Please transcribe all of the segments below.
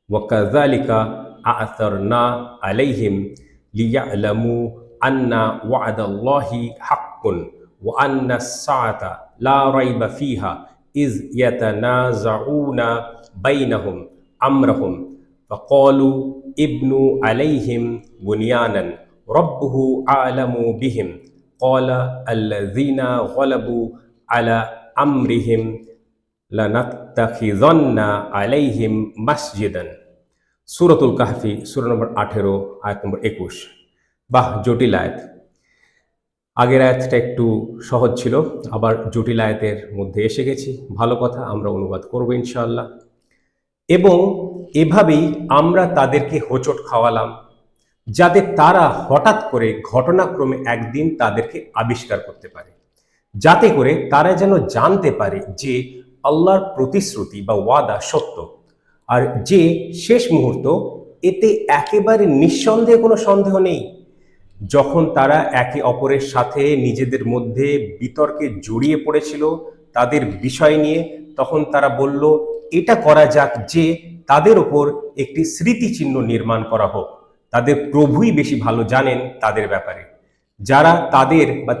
وكذلك أعثرنا عليهم ليعلموا أن وعد الله حق وأن الساعة لا ريب فيها إذ يتنازعون بينهم أمرهم فقالوا ابنوا عليهم بنيانا ربه أعلم بهم قال الذين غلبوا على أمرهم লানাত্তাখিযান্না আলাইহিম মাসজিদান। সূরাতুল কাহফি সূরা নম্বর 18 আয়াত নম্বর 21। বাহ, জটিল আয়াত। আগের আয়াতটা একটু সহজ ছিল, আবার জটিল আয়াতের মধ্যে এসে গেছি। ভালো কথা, আমরা অনুবাদ করব ইনশাআল্লাহ। এবং এভাবেই আমরা তাদেরকে হোঁচট খাওয়ালাম, যাতে তারা হঠাৎ করে ঘটনাক্রমে একদিন তাদেরকে আবিষ্কার করতে পারে, যাতে করে তারা যেন জানতে পারে যে আল্লাহর প্রতিশ্রুতি বা ওয়াদা সত্য, আর যে শেষ মুহূর্ত এতে একেবারে নিঃসন্দেহে কোনো সন্দেহ নেই। যখন তারা একে অপরের সাথে নিজেদের মধ্যে বিতর্কে জড়িয়ে পড়েছিল তাদের বিষয় নিয়ে, তখন তারা বলল এটা করা যাক যে তাদের ওপর একটি স্মৃতিচিহ্ন নির্মাণ করা হোক। তাদের প্রভুই বেশি ভালো জানেন তাদের ব্যাপারে। যারা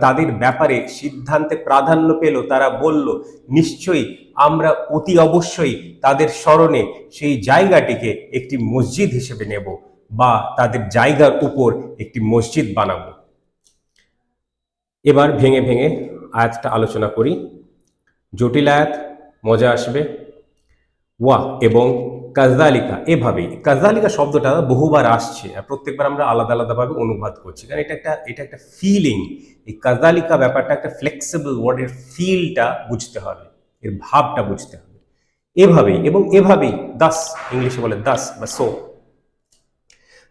তাদের ব্যাপারে সিদ্ধান্তে প্রাধান্য পেল, তারা বলল নিশ্চয়ই আমরা অতি অবশ্যই তাদের স্মরণে সেই জায়গাটিকে একটি মসজিদ হিসেবে নেব, বা তাদের জায়গার উপর একটি মসজিদ বানাবো। এবার ভেঙে ভেঙে আয়াতটা আলোচনা করি। জটিল আয়াত, মজা আসবে। ওয়া এবং কাযালিকা, এভাবেই। কাযালিকা শব্দটা বহুবার আসছে আর প্রত্যেকবার আমরা আলাদা আলাদাভাবে অনুবাদ করছি, কারণ এটা একটা ফিলিং। এই কাযালিকা ব্যাপারটা একটা ফ্লেক্সিবল ওয়ার্ডের ফিলটা বুঝতে হবে, এর ভাবটা বুঝতে হবে। এভাবেই এবং এভাবেই, দাস ইংলিশে বলে দাস বা সো।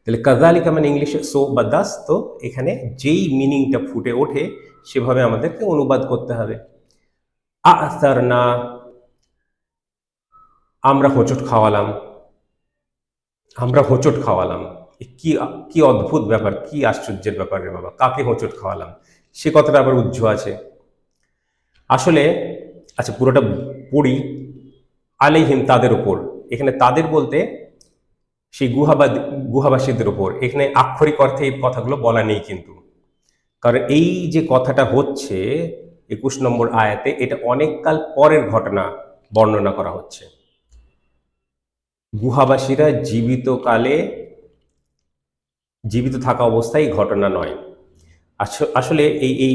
তাহলে কাযালিকা মানে ইংলিশে সো বা দাস, তো এখানে যেই মিনিংটা ফুটে ওঠে সেভাবে আমাদেরকে অনুবাদ করতে হবে। আ'সারনা, আমরা হোঁচট খাওয়ালাম, আমরা হোঁচট খাওয়ালাম। কি কি অদ্ভুত ব্যাপার, কি আশ্চর্যের ব্যাপার রে বাবা, কাকে হোঁচট খাওয়ালাম, সে কথাটা আবার উজ্জ্ব আছে। আসলে আচ্ছা, পুরোটা পড়ি। আলাইহিম, তাদের উপর। এখানে তাদের বলতে সেই গুহাবাসীদের উপর। এখানে আক্ষরিক অর্থে এই কথাগুলো বলা নেই কিন্তু, কারণ এই যে কথাটা হচ্ছে 21 নম্বর আয়াতে, এটা অনেককাল পরের ঘটনা বর্ণনা করা হচ্ছে। গুহাবাসীরা জীবিত থাকা অবস্থায় ঘটনা নয়। আসলে এই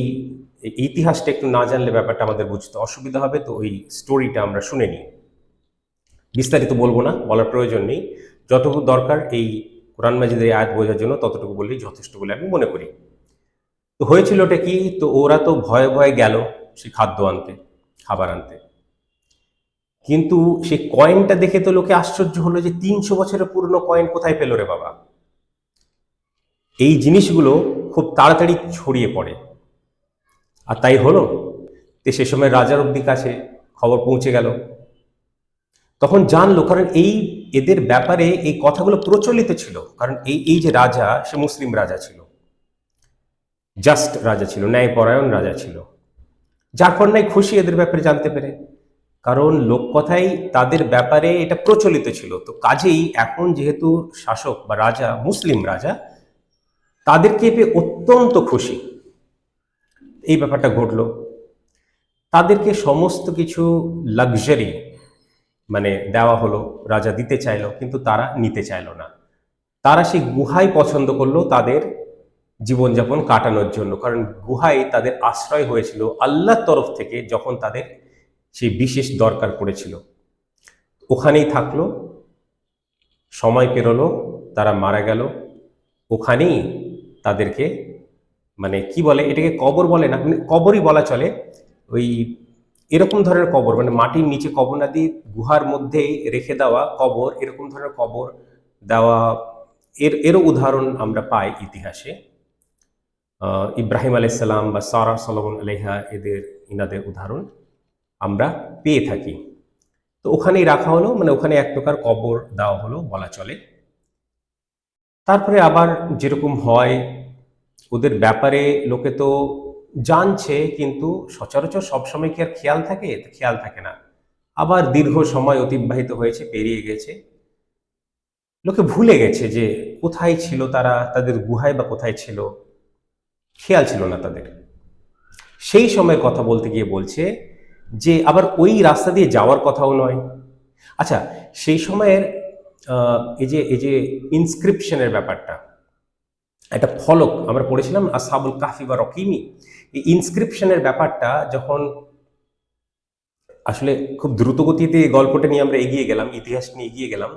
ইতিহাসটা একটু না জানলে ব্যাপারটা আমাদের বুঝতে অসুবিধা হবে, তো ওই স্টোরিটা আমরা শুনে নিই। বিস্তারিত বলবো না, বলার প্রয়োজন নেই। যতটুকু দরকার এই কোরআন মাজিদের এই আয়াত বোঝার জন্য ততটুকু বললেই যথেষ্ট বলে আমি মনে করি। তো হয়েছিল ওটা কি, তো ওরা তো ভয়ে ভয়ে গেল সে খাবার আনতে। কিন্তু সেই কয়েনটা দেখে তো লোকে আশ্চর্য হলো যে 300 বছরের পুরনো কয়েন কোথায় পেল রে বাবা। এই জিনিসগুলো খুব তাড়াতাড়ি ছড়িয়ে পড়ে, আর তাই হলো। তো সে সময় রাজার অব্দি কাছে খবর পৌঁছে গেল। তখন জানলো, কারণ এদের ব্যাপারে এই কথাগুলো প্রচলিত ছিল, কারণ এই যে রাজা, সে মুসলিম রাজা ছিল, জাস্ট রাজা ছিল, ন্যায়পরায়ণ রাজা ছিল, যার ফলে খুশি এদের ব্যাপারে জানতে পেরে, কারণ লোককথাই তাদের ব্যাপারে এটা প্রচলিত ছিল। তো কাজেই এখন যেহেতু শাসক বা রাজা মুসলিম রাজা, তাদেরকে পেয়ে অত্যন্ত খুশি। এই ব্যাপারটা ঘটলো। তাদেরকে সমস্ত কিছু লাক্সারি মানে দেওয়া হলো, রাজা দিতে চাইলো, কিন্তু তারা নিতে চাইলো না। তারা সেই গুহাই পছন্দ করলো তাদের জীবনযাপন কাটানোর জন্য, কারণ গুহায় তাদের আশ্রয় হয়েছিল আল্লাহর তরফ থেকে যখন তাদের সেই বিশেষ দরকার পড়েছিল। ওখানেই থাকলো, সময় পেরোলো, তারা মারা গেল। ওখানেই তাদেরকে মানে কি বলে, এটাকে কবর বলে না, মানে কবরই বলা চলে। ওই এরকম ধরনের কবর, মানে মাটির নিচে কবর না দিয়ে গুহার মধ্যে রেখে দেওয়া কবর, এরকম ধরনের কবর দেওয়া, এরও উদাহরণ আমরা পাই ইতিহাসে। ইব্রাহিম আলাইসাল্লাম বা সারা সলোমন আলাইহা, ইনাদের উদাহরণ আমরা পেয়ে থাকি। তো ওখানেই রাখা হলো, মানে ওখানে এক প্রকার কবর দেওয়া হলো বলা চলে। তারপরে আবার যেরকম হয় ওদের ব্যাপারে লোকে তো জানছে, কিন্তু সচরাচর সবসময় কি আর খেয়াল থাকে? খেয়াল থাকে না। আবার দীর্ঘ সময় অতিবাহিত হয়েছে, পেরিয়ে গেছে। লোকে ভুলে গেছে যে কোথায় ছিল তারা, তাদের গুহায় বা কোথায় ছিল, খেয়াল ছিল না তাদের। সেই সময়ের কথা বলতে গিয়ে বলছে যে আবার ওই রাস্তা দিয়ে যাওয়ার কথাও নয়। আচ্ছা, সেই সময়ের এই যে ইনস্ক্রিপশনের ব্যাপারটা, একটা ফলক আমরা পড়েছিলাম আসহাবুল কাহফি বা রকিমি, এই ইনস্ক্রিপশনের ব্যাপারটা যখন আসলে খুব দ্রুত গতিতে গল্পটা নিয়ে আমরা এগিয়ে গেলাম, ইতিহাস নিয়ে এগিয়ে গেলাম,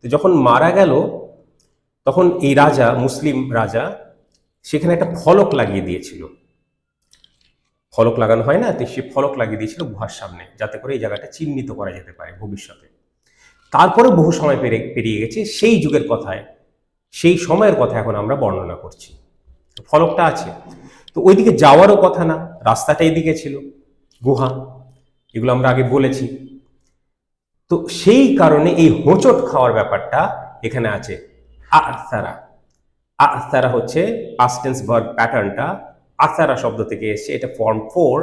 তো যখন মারা গেল তখন এই রাজা, মুসলিম রাজা, সেখানে একটা ফলক লাগিয়ে দিয়েছিল। ফলক লাগানো হয় না, তো সে ফলক লাগিয়ে দিয়েছিল গুহার সামনে, যাতে করে এই জায়গাটা চিহ্নিত করা যেতে পারে ভবিষ্যতে। তারপরে বহু সময় পেরিয়ে গেছে, সেই যুগের কথায়, সেই সময়ের কথা এখন আমরা বর্ণনা করছি। ফলকটা আছে, তো ওইদিকে যাওয়ারও কথা না, রাস্তাটা এইদিকে ছিল, গুহা, এগুলো আমরা আগে বলেছি। তো সেই কারণে এই হোঁচট খাওয়ার ব্যাপারটা এখানে আছে। আসারা, আসারা হচ্ছে পাস্ট টেন্স ভার্ব প্যাটার্নটা আসারা শব্দ থেকে এসেছে, এটা ফর্ম 4।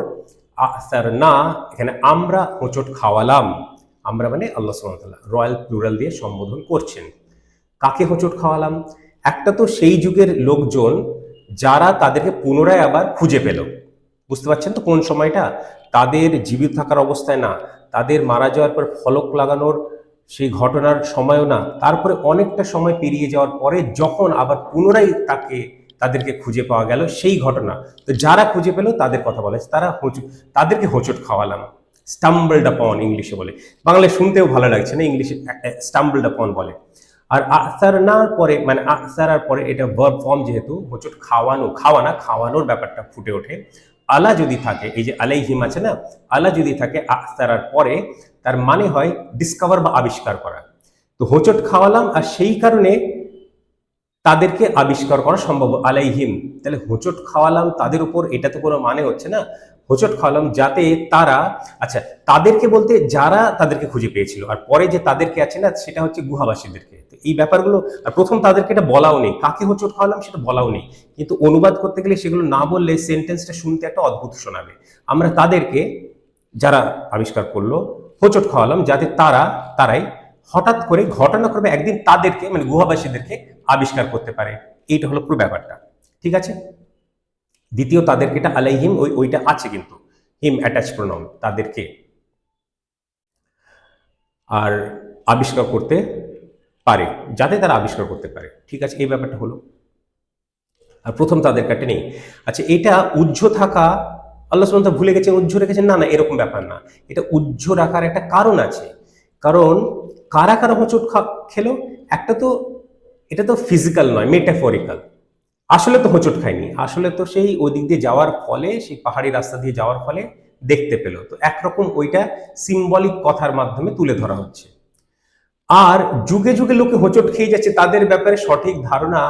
আসার না, এখানে আমরা হোঁচট খাওয়ালাম, আমরা মানে আল্লাহ সুবহানাহু ওয়া তাআলা রয়্যাল প্লুরাল দিয়ে সম্বোধন করছেন। কাকে হোঁচট খাওয়ালাম? একটা তো সেই যুগের লোকজন যারা তাদেরকে পুনরায় আবার খুঁজে পেল। বুঝতে পারছেন তো কোন সময়টা? তাদের জীবিত থাকার অবস্থায় না, তাদের মারা যাওয়ার পর ফলক লাগানোর সেই ঘটনার সময়ও না, তারপরে অনেকটা সময় পেরিয়ে যাওয়ার পরে যখন আবার পুনরায় তাদেরকে খুঁজে পাওয়া গেল, সেই ঘটনা। তো যারা খুঁজে পেল তাদের কথা বলে, তাদেরকে হোঁচট খাওয়ালাম। স্টাম্বলড আপন ইংলিশে বলে, বাংলায় শুনতেও ভালো লাগছে না, ইংলিশে স্টাম্বলড আপন বলে। আর আসারনার পরে, মানে আসারার পরে এটা ভার্ব ফর্ম, যেহেতু হোঁচট খাওয়ানো, খাওয়ানোর ব্যাপারটা ফুটে ওঠে। আলা যদি থাকে, এই যে আলাইহিম আছে না, আলা যদি থাকে আসারার পরে, তার মানে হয় ডিসকভার বা আবিষ্কার করা। তো হোঁচট খাওয়ালাম, আর সেই কারণে তাদেরকে আবিষ্কার করা সম্ভব, আলাইহিম। তাহলে হোঁচট খাওয়ালাম তাদের উপর, এটা তো কোনো মানে হচ্ছে না। হোঁচট খাওয়ালাম যাতে তারা, আচ্ছা, তাদেরকে বলতে যারা তাদেরকে খুঁজে পেয়েছিল, আর পরে যে তাদেরকে আছে না, সেটা হচ্ছে গুহাবাসীদেরকে। তো এই ব্যাপারগুলো, আর প্রথম তাদেরকে এটা বলাও নেই, কাকে হোঁচট খাওয়ালাম সেটা বলাও নেই, কিন্তু অনুবাদ করতে গেলে সেগুলো না বললে সেন্টেন্সটা শুনতে একটা অদ্ভুত শোনাবে। আমরা তাদেরকে, যারা আবিষ্কার করলো, হোঁচট খাওয়ালাম যাতে তারাই হঠাৎ করে ঘটনাক্রমে একদিন তাদেরকে, মানে গুহাবাসীদেরকে আবিষ্কার করতে পারে। এইটা হলো পুরো ব্যাপারটা, ঠিক আছে। দ্বিতীয় তাদেরকে, এটা আলাইহিম, ওইটা আছে কিন্তু, হিম অ্যাটাচ প্রোনাউন, তাদেরকে আর আবিষ্কার করতে পারে, যাতে তারা আবিষ্কার করতে পারে, ঠিক আছে, এই ব্যাপারটা হলো। আর প্রথম তাদের কাটে নেই। আচ্ছা, এটা উজ্জ্ব থাকা, আল্লাহ সুবহানাহু ওয়া তাআলা ভুলে গেছেন, উজ্জ্ব রেখেছেন, না না, এরকম ব্যাপার না। এটা উজ্জ্ব রাখার একটা কারণ আছে। কারণ কারা কারা হোঁচট খেলো, একটা তো, এটা তো ফিজিক্যাল নয়, মেটাফরিক্যাল। আসলে তো হোঁচট খায়নি, আসলে তো সেই ওই দিক দিয়ে যাওয়ার ফলে, সেই পাহাড়ি রাস্তা দিয়ে যাওয়ার ফলে দেখতে পেল। তো একরকম ওইটা সিম্বলিক কথার মাধ্যমে তুলে ধরা হচ্ছে। আর যুগে যুগে লোকে হোঁচট খেয়ে যাচ্ছে, তাদের ব্যাপারে সঠিক ধারণা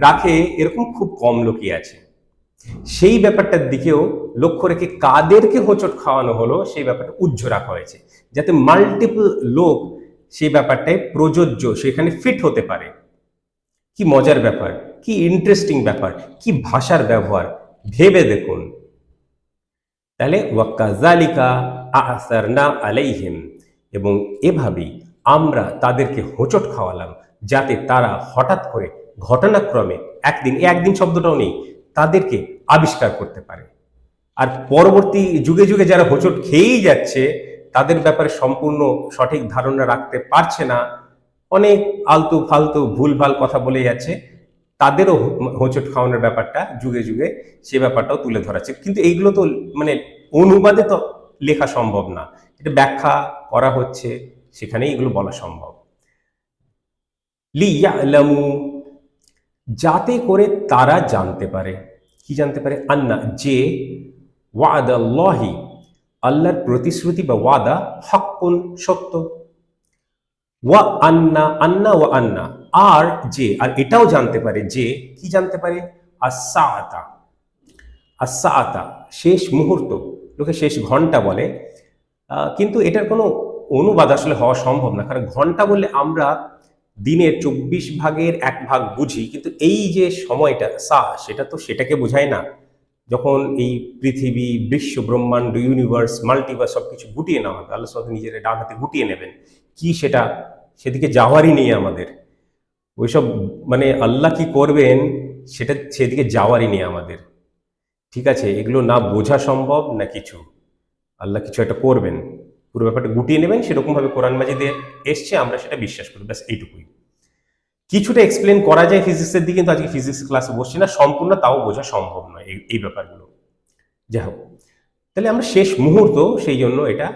রাখে এরকম খুব কম লোকই আছে। সেই ব্যাপারটার দিকেও লক্ষ্য রেখে কাদেরকে হোঁচট খাওয়ানো হলো সেই ব্যাপারটা উজ্জ্ব রাখা হয়েছে, যাতে মাল্টিপল লোক সেই ব্যাপারটায় প্রযোজ্য, সেখানে ফিট হতে পারে। কি মজার ব্যাপার, কি ইন্টারেস্টিং ব্যাপার, কি ভাষার ব্যবহার, ভেবে দেখুন। তাহলে ওয়াকাযালিকা আ'সারনা আলাইহিম, এবং এভাবেই আমরা তাদেরকে হোঁচট খাওয়ালাম, যাতে তারা হঠাৎ করে ঘটনাক্রমে একদিন শব্দটাও নেই, তাদেরকে আবিষ্কার করতে পারে। আর পরবর্তী যুগে যুগে যারা হোঁচট খেয়েই যাচ্ছে, তাদের ব্যাপারে সম্পূর্ণ সঠিক ধারণা রাখতে পারছে না, অনেক আলতু ফালতু ভুলভাল কথা বলে যাচ্ছে, তাদেরও হোঁচট খাওয়ানোর ব্যাপারটা যুগে যুগে সে ব্যাপারটাও তুলে ধরাচ্ছে। কিন্তু এইগুলো তো মানে অনুবাদে তো লেখা সম্ভব না, এটা ব্যাখ্যা করা হচ্ছে, সেখানেই এগুলো বলা সম্ভব। লিয়ালামু, যাতে করে তারা জানতে পারে, কি জানতে পারে? আন্না, যে, ওয়াদাল্লাহি, আল্লাহর প্রতিশ্রুতি বা ওয়াদা, হাক্কুন, সত্য। ওয়া আন্না, আন্না ওয়া আন্না, আর যে, আর এটাও জানতে পারে যে, কি জানতে পারে? আস-সাআতা, আস-সাআতা, শেষ মুহূর্ত, লোকে শেষ ঘন্টা বলে, কিন্তু এটার কোনো অনুবাদ আসলে হওয়া সম্ভব না, কারণ ঘন্টা বললে আমরা দিনের 24 ভাগের 1 ভাগ বুঝি, কিন্তু এই যে সময়টা সেটা তো সেটাকে বোঝায় না। যখন এই পৃথিবী, বিশ্ব ব্রহ্মাণ্ড, ইউনিভার্স, মাল্টিভার্স সবকিছু গুটিয়ে নেওয়া হবে, আল্লাহ নিজের ডান হাতে গুটিয়ে নেবেন, কি সেটা, সেদিকে যাওয়ারই নেই আমাদের। ওইসব মানে আল্লাহ কি করবেন সেদিকে যাওয়ারই নেই আমাদের। ঠিক আছে, এগুলো না বোঝা সম্ভব না কিছু। আল্লাহ কিছু একটা করবেন, পুরো ব্যাপারটা গুটিয়ে নেবেন, সেরকমভাবে কোরআন মাজিদে এসছে, আমরা সেটা বিশ্বাস করি, ব্যাস এইটুকুই। কিছুটা এক্সপ্লেন করা যায় ফিজিক্সের দিকে, কিন্তু আজকে ফিজিক্স ক্লাসে বসছি না, সম্পূর্ণ তাও বোঝা সম্ভব নয় এই ব্যাপারগুলো। যাই হোক, তাহলে আমরা শেষ মুহূর্ত, সেই জন্য এটা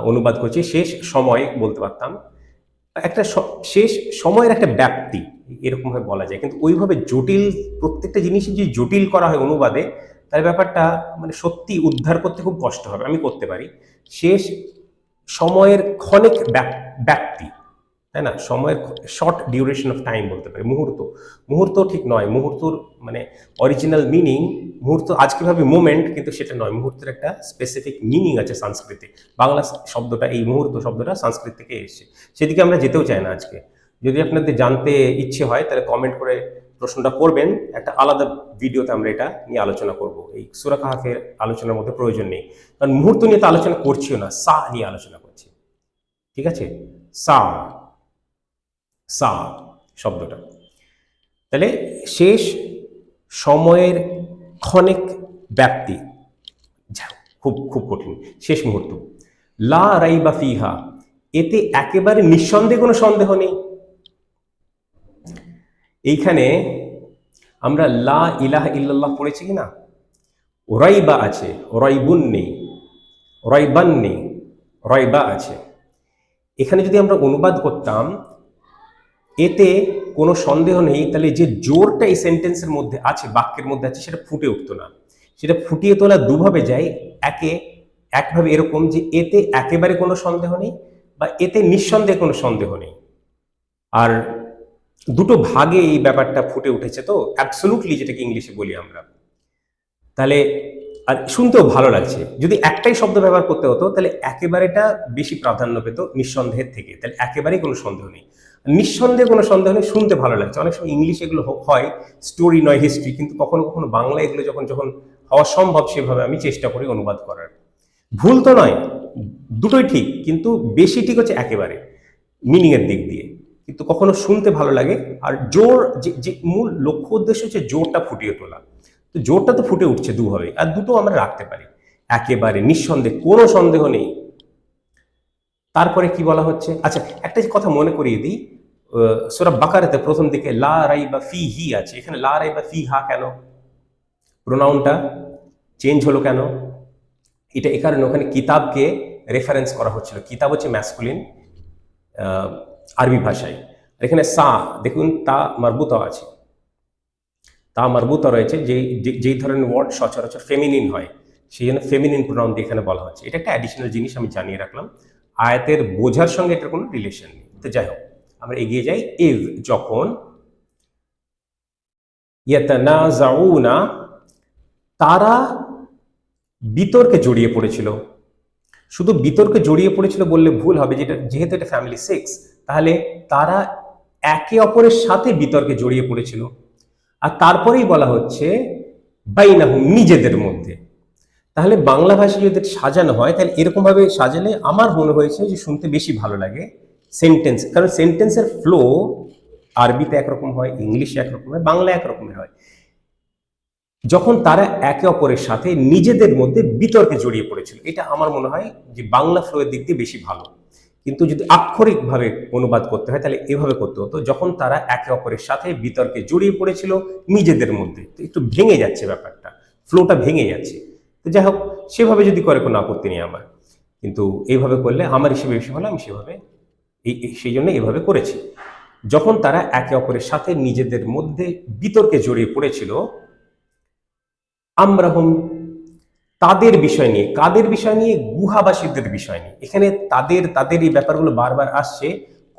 অনুবাদ করছি। শেষ সময় বলতে পারতাম, একটা শেষ সময়ের একটা ব্যাপ্তি, এরকম ভাবে বলা যায়। কিন্তু ওইভাবে জটিল, প্রত্যেকটা জিনিস যদি জটিল করা হয় অনুবাদে, তাহলে ব্যাপারটা মানে সত্যি উদ্ধার করতে খুব কষ্ট হবে। আমি করতে পারি শেষ সময়ের ক্ষণিক ব্যাপ্তি, তাই না? সময়ের শর্ট ডিউরেশন অফ টাইম বলতে পারি। মুহূর্ত, মুহূর্ত ঠিক নয়। মুহূর্তর মানে অরিজিনাল মিনিং, মুহূর্ত আজকে ভাবে মোমেন্ট, কিন্তু সেটা নয়। মুহূর্তের একটা স্পেসিফিক মিনিং আছে সংস্কৃতে। বাংলা শব্দটা, এই মুহূর্ত শব্দটা সংস্কৃত থেকে এসেছে, সেদিকে আমরা যেতেও চাই না আজকে। যদি আপনাদের জানতে ইচ্ছে হয় তাহলে কমেন্ট করে প্রশ্নটা করবেন, একটা আলাদা ভিডিওতে আমরা এটা নিয়ে আলোচনা করব। এই সূরা কাহফের আলোচনার মধ্যে প্রয়োজন নেই, কারণ মুহূর্ত নিয়ে তো আলোচনা করছিও না, সা নিয়ে আলোচনা করছি। ঠিক আছে, সা, সা শব্দটা। তাহলে শেষ সময়ের ক্ষণিক ব্যাপ্তি, খুব খুব কঠিন। শেষ মুহূর্ত, লা রাইবা ফিহা, এতে একেবারে নিঃসন্দেহে কোনো সন্দেহ নেই। এইখানে আমরা লা ইলাহা ইল্লাল্লাহ পড়েছি কিনা? রাইবা আছে, রাইবুন নেই, রাইবান নেই, রাইবা আছে। এখানে যদি আমরা অনুবাদ করতাম এতে কোনো সন্দেহ নেই, তাহলে যে জোরটা এই সেন্টেন্সের মধ্যে আছে, বাক্যের মধ্যে আছে, সেটা ফুটে উঠতো না। সেটা ফুটিয়ে তোলা দুভাবে যায়। একভাবে এরকম যে এতে একেবারে কোনো সন্দেহ নেই, বা এতে নিঃসন্দেহে কোনো সন্দেহ নেই। আর দুটো ভাগে এই ব্যাপারটা ফুটে উঠেছে, তো অ্যাবসলুটলি যেটাকে ইংলিশে বলি আমরা। তাহলে আর শুনতেও ভালো লাগছে। যদি একটাই শব্দ ব্যবহার করতে হতো তাহলে একেবারেটা বেশি প্রাধান্য পেত নিঃসন্দেহের থেকে, তাহলে একেবারেই কোনো সন্দেহ নেই। নিঃসন্দেহে কোনো সন্দেহ নেই শুনতে ভালো লাগছে। অনেক সময় ইংলিশ এগুলো হয় স্টোরি নয় হিস্ট্রি, কিন্তু কখনো কখনো বাংলা এগুলো যখন যখন হওয়া সম্ভব সেভাবে আমি চেষ্টা করি অনুবাদ করার। ভুল তো নয়, দুটোই ঠিক, কিন্তু বেশি ঠিক হচ্ছে একেবারে মিনিংয়ের দিক দিয়ে। কিন্তু কখনো শুনতে ভালো লাগে। আর জোর, যে মূল লক্ষ্য উদ্দেশ্য হচ্ছে জোরটা ফুটিয়ে তোলা, তো জোরটা তো ফুটে উঠছে দুভাবে, আর দুটো আমরা রাখতে পারি। একেবারে নিঃসন্দেহে কোনো সন্দেহ নেই। তারপরে কি বলা হচ্ছে, আচ্ছা একটা কথা মনে করিয়ে দিই, সূরা বাকারাতে প্রথম দিকে লা রাইবা ফিহি আছে, এখানে লা রাইবা ফিহা কেন? প্রোনাউনটা চেঞ্জ হলো কেন? এটা এ কারণে ওখানে কিতাবকে রেফারেন্স করা হচ্ছিল। কিতাব হচ্ছে ম্যাসকুলিন আরবি ভাষায়। এখানে সা দেখুন, তা মারবুতা আছে, তা মারবুতা রয়েছে, যেই ধরনের ওয়ার্ড সচরাচর ফেমিনিন হয়, সেই জন্য ফেমিনিন প্রোনাউন দিয়ে এখানে বলা হচ্ছে। এটা একটা অ্যাডিশনাল জিনিস আমি জানিয়ে রাখলাম। আয়াতের বোঝার সঙ্গে এটার কোনো রিলেশন নেই। তো যাই হোক, আমরা এগিয়ে যাই। ইজ, যখন, ইয়াতানাজাউনা, তারা বিতর্কে জড়িয়ে পড়েছিল। শুধু বিতর্কে জড়িয়ে পড়েছিল বললে ভুল হবে, যেহেতু এটা ফ্যামিলি 6, তাহলে তারা একে অপরের সাথে বিতর্কে জড়িয়ে পড়েছিল। আর তারপরেই বলা হচ্ছে বাইনাহুম, নিজেদের মধ্যে। তাহলে বাংলা ভাষায় যদি সাজানো হয় তাহলে এরকম ভাবে সাজালে আমার মনে হয়েছে যে শুনতে বেশি ভালো লাগে সেন্টেন্স, কারণ সেন্টেন্সের ফ্লো আরবিতে একরকম হয়, ইংলিশে একরকম হয়, বাংলা একরকমের হয়। যখন তারা একে অপরের সাথে নিজেদের মধ্যে বিতর্কে জড়িয়ে পড়েছিল, এটা আমার মনে হয় যে বাংলা ফ্লোয়ের দিক দিয়ে বেশি ভালো। কিন্তু যদি আক্ষরিকভাবে অনুবাদ করতে হয় তাহলে এভাবে করতে হতো, যখন তারা একে অপরের সাথে বিতর্কে জড়িয়ে পড়েছিল নিজেদের মধ্যে। তো একটু ভেঙে যাচ্ছে ব্যাপারটা, ফ্লোটা ভেঙে যাচ্ছে। তো যাই হোক, সেভাবে যদি করে কোনো আপত্তি নেই আমার, কিন্তু এইভাবে করলে আমার হিসেবে বেশি ভালো। আমি সেভাবে সেই জন্য এভাবে করেছি। যখন তারা একে অপরের সাথে নিজেদের মধ্যে বিতর্কে জড়িয়ে পড়েছিল, আমরাহুম, তাদের বিষয় নিয়ে, কাদের বিষয় নিয়ে? গুহাবাসীদের বিষয় নিয়ে। এখানে তাদের এই ব্যাপারগুলো বারবার আসছে।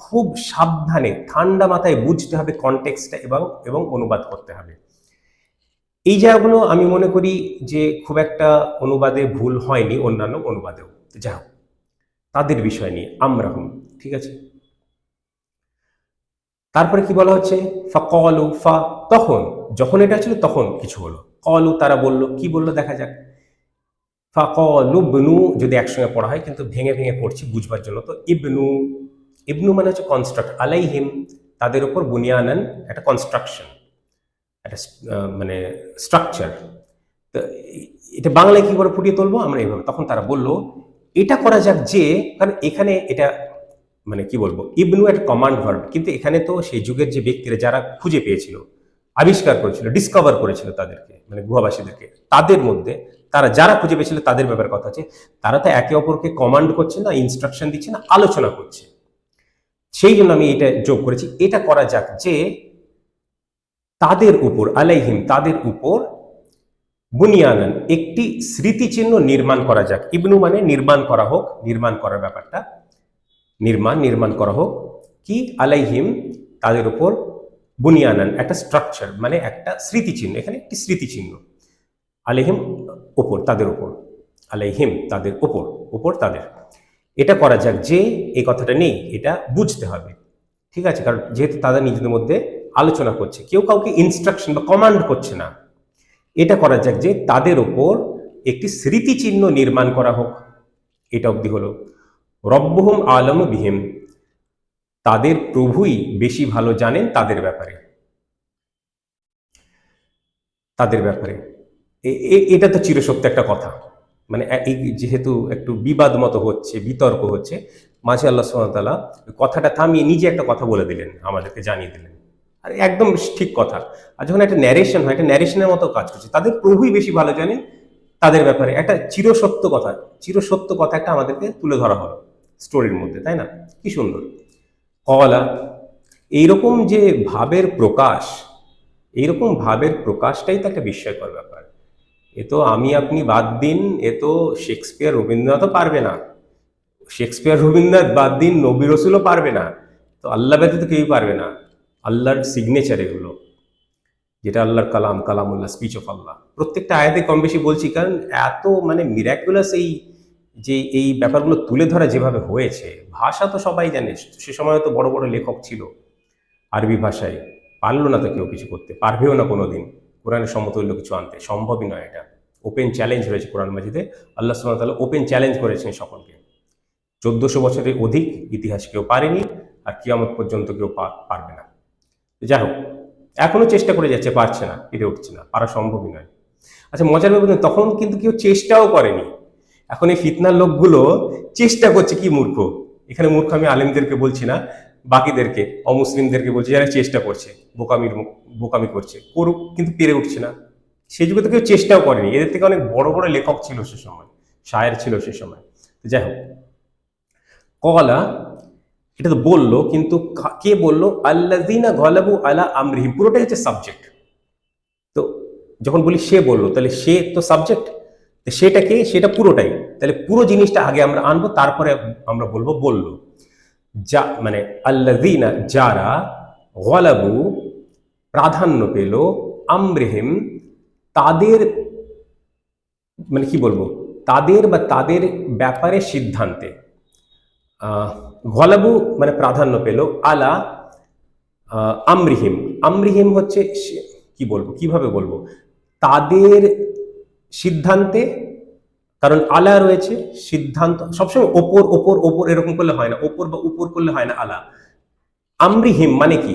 খুব সাবধানে ঠান্ডা মাথায় বুঝতে হবে কনটেক্সটটা, এবং অনুবাদ করতে হবে। এই জায়গাগুলো আমি মনে করি যে খুব একটা অনুবাদে ভুল হয়নি, অন্যান্য অনুবাদেও। যাই হোক, তাদের বিষয় নিয়ে আমরাহুম, ঠিক আছে। তারপরে কি বলা হচ্ছে? ফাকালু, ফা, তখন, যখন এটা ছিল তখন কিছু হলো। কলু, তারা বলল, কি বললো দেখা যাক। ফাকালু ইবনু, যদি একসঙ্গে পড়া হয়, কিন্তু ভেঙে ভেঙে পড়ছি বুঝবার জন্য। তো ইবনু, ইবনু মানে হচ্ছে কনস্ট্রাক্ট, আলাইহিম, তাদের উপর বুনিয়ানান, একটা কনস্ট্রাকশন, একটা মানে স্ট্রাকচার। তো এটা বাংলায় কি করে ফুটিয়ে তুলবো আমরা এইভাবে। তখন তারা বলল এটা করা যাক যে, কারণ এখানে এটা মানে কি বলবো, ইবনু একটা কমান্ড ভার্ব, কিন্তু এখানে তো সেই যুগের যে ব্যক্তিরা যারা খুঁজে পেয়েছিল, আবিষ্কার করেছিল, ডিসকভার করেছিল তাদেরকে, মানে গুহাবাসীদেরকে, তাদের মধ্যে তারা যারা খুঁজে পেয়েছিল তাদের ব্যাপারে কথা আছে। তারা তো একে অপরকে কমান্ড করছে না, ইনস্ট্রাকশন দিচ্ছে না, আলোচনা করছে। সেই জন্য আমি এটা যোগ করেছি, এটা করা যাক যে তাদের উপর, আলাইহিম তাদের উপর, বুনিয়ানান একটি স্মৃতিচিহ্ন নির্মাণ করা যাক। ইবনু মানে নির্মাণ করা হোক, নির্মাণ করার ব্যাপারটা, নির্মাণ করা হোক কি, আলাইহিম তাদের উপর, বুনিয়ানান একটা স্ট্রাকচার মানে একটা স্মৃতিচিহ্ন, এখানে একটি স্মৃতিচিহ্ন, আলাইহিম উপর, তাদের উপর, আলাইহিম তাদের উপর তাদের। এটা করা যাক যে, এই কথাটা নেই, এটা বুঝতে হবে, ঠিক আছে, কারণ যেহেতু তাদের নিজেদের মধ্যে আলোচনা করছে, কেউ কাউকে ইনস্ট্রাকশন বা কমান্ড করছে না। এটা করা যাক যে তাদের ওপর একটি স্মৃতিচিহ্ন নির্মাণ করা হোক। এটা অবধি হলো। রব্বুহুম আলামু বিহিম, তাদের প্রভুই বেশি ভালো জানেন তাদের ব্যাপারে, তাদের ব্যাপারে। এটা তো চিরসত্য একটা কথা, মানে এই যেহেতু একটু বিবাদ মতো হচ্ছে, বিতর্ক হচ্ছে, মাঝে আল্লাহ সুবহানাহু ওয়া তাআলা কথাটা থামিয়ে নিজে একটা কথা বলে দিলেন, আমাদেরকে জানিয়ে দিলেন, আর একদম ঠিক কথা। আর যখন একটা ন্যারেশন হয়, একটা ন্যারেশনের মতো কাজ করছে, তাদের প্রভুই বেশি ভালো জানেন তাদের ব্যাপারে, একটা চিরসত্য কথা একটা আমাদেরকে তুলে ধরা হলো স্টোরির মধ্যে, তাই না? কি সুন্দর। কলা, এইরকম যে ভাবের প্রকাশ, এইরকম ভাবের প্রকাশটাই তো একটা বিস্ময়কর ব্যাপার। এ তো আমি আপনি বাদ দিন, এ তো শেক্সপিয়ার রবীন্দ্রনাথও পারবে না, শেক্সপিয়ার রবীন্দ্রনাথ বাদ দিন, নবী রসুলও পারবে না, তো আল্লাহ ব্যতীত কেউই পারবে না। আল্লাহর সিগনেচার এগুলো, যেটা আল্লাহর কালাম, কালামুল্লাহ, স্পিচ অফ আল্লাহ। প্রত্যেকটা আয়াতে কম বেশি বলছি, কারণ এত মানে মিরাকুলাস এই ব্যাপারগুলো তুলে ধরা যেভাবে হয়েছে। ভাষা তো সবাই জানে, সে সময় তো বড় বড় লেখক ছিল আরবি ভাষায়, পারলো না তো কেউ কিছু করতে, পারবেও না কোনোদিন কোরআনের সমতুল্য কিছু আনতে, সম্ভবই নয়। এটা ওপেন চ্যালেঞ্জ রয়েছে কোরআন মাজিদে, আল্লাহ সুবহানাহু ওয়া তাআলা ওপেন চ্যালেঞ্জ করেছেন সকলকে। 1400 বছরের অধিক ইতিহাস কেউ পারেনি, আর কিয়ামত পর্যন্ত কেউ পারবে না। যাই হোক, এখনো চেষ্টা করে যাচ্ছে, পারছে না, পেরে উঠছে না, পারা সম্ভবই নয়। আচ্ছা, মজার ব্যাপার, তখন কিন্তু কেউ চেষ্টাও করেনি। এখন এই ফিতনার লোকগুলো চেষ্টা করছে, কি মূর্খ। এখানে মূর্খ আমি আলেমদেরকে বলছি না, বাকিদেরকে, অমুসলিমদেরকে বলছি, যারা চেষ্টা করছে, বোকামি করছে, করুক, কিন্তু পেরে উঠছে না। সেই যুগে তো কেউ চেষ্টাও করেনি, এদের থেকে অনেক বড় বড় লেখক ছিল সে সময়, শায়ের ছিল সে সময়। যাই হোক, কলা, এটা তো বললো, কিন্তু কে বললো? আল্লাযীনা গলাবু আলা আমরিহিম, পুরোটাই হচ্ছে সাবজেক্ট। তো যখন বলি সে বললো, তাহলে সে তো সাবজেক্ট, সেটা কে? সেটা পুরোটাই। তাহলে পুরো জিনিসটা আগে আমরা আনবো, তারপরে আমরা বলবো বললো। যা মানে আল্লাযীনা, যারা, গলাবু প্রাধান্য পেল, আমরিহিম তাদের, মানে কি বলবো, তাদের বা তাদের ব্যাপারে, সিদ্ধান্তে। গলাবু মানে প্রাধান্য পেল, আলা আমরিহিম, আমরিহিম হচ্ছে কি বলবো, কিভাবে বলবো, তাদের সিদ্ধান্তে, কারণ আলা রয়েছে, সিদ্ধান্ত সবসময় ওপর ওপর ওপর এরকম করলে হয় না, ওপর বা উপর করলে হয় না, আলা। আমরিহিম মানে কি?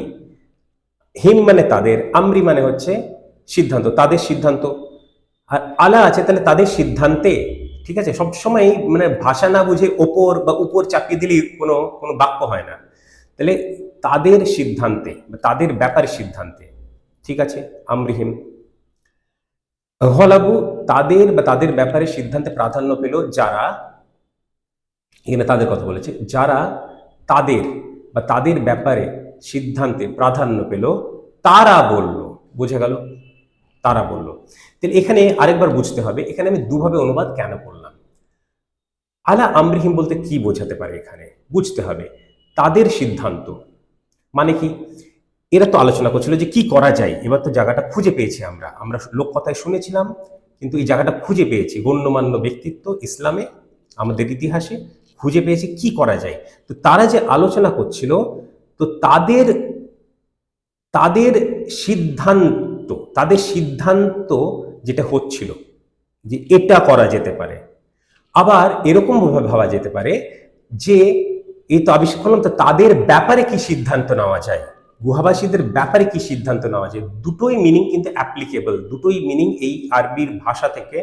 হিম মানে তাদের, আমরি মানে হচ্ছে সিদ্ধান্ত, তাদের সিদ্ধান্ত। আর আলা আছে, তাহলে তাদের সিদ্ধান্তে, ঠিক আছে। সবসময় মানে ভাষা না বুঝে ওপর বা উপর চাপিয়ে দিলেই কোনো কোনো বাক্য হয় না। তাহলে তাদের সিদ্ধান্তে বা তাদের ব্যাপারে সিদ্ধান্তে, ঠিক আছে, আমরিহিম। গলাবু তাদের বা তাদের ব্যাপারে সিদ্ধান্তে প্রাধান্য পেল, যারা, এখানে তাদের কথা বলেছে, যারা তাদের বা তাদের ব্যাপারে সিদ্ধান্তে প্রাধান্য পেল, তারা বলল। বুঝে গেল? তারা বলল। তাহলে এখানে আরেকবার বুঝতে হবে, এখানে আমি দুভাবে অনুবাদ কেন করলাম। আলা আমরিহিম বলতে কি বোঝাতে পারে, এখানে বুঝতে হবে। তাদের সিদ্ধান্ত মানে কি? এরা তো আলোচনা করছিল যে কি করা যায়, এবার তো জায়গাটা খুঁজে পেয়েছি, আমরা লোক কথায় শুনেছিলাম, কিন্তু এই জায়গাটা খুঁজে পেয়েছি, গণ্যমান্য ব্যক্তিত্ব ইসলামে, আমাদের ইতিহাসে খুঁজে পেয়েছি কি করা যায়। তো তারা যে আলোচনা করছিল, তো তাদের তাদের সিদ্ধান্ত, তাদের সিদ্ধান্ত যেটা হচ্ছিল, যে এটা করা যেতে পারে। আবার এরকম ভাবে ভাবা যেতে পারে যে এই তো আবিষ্কার করলাম, তো তাদের ব্যাপারে কি সিদ্ধান্ত নেওয়া যায়, গুহাবাসীদের ব্যাপারে কি সিদ্ধান্ত নেওয়া যায়, দুটোই মিনিং কিন্তু অ্যাপ্লিকেবল, দুটোই মিনিং এই আরবির ভাষা থেকে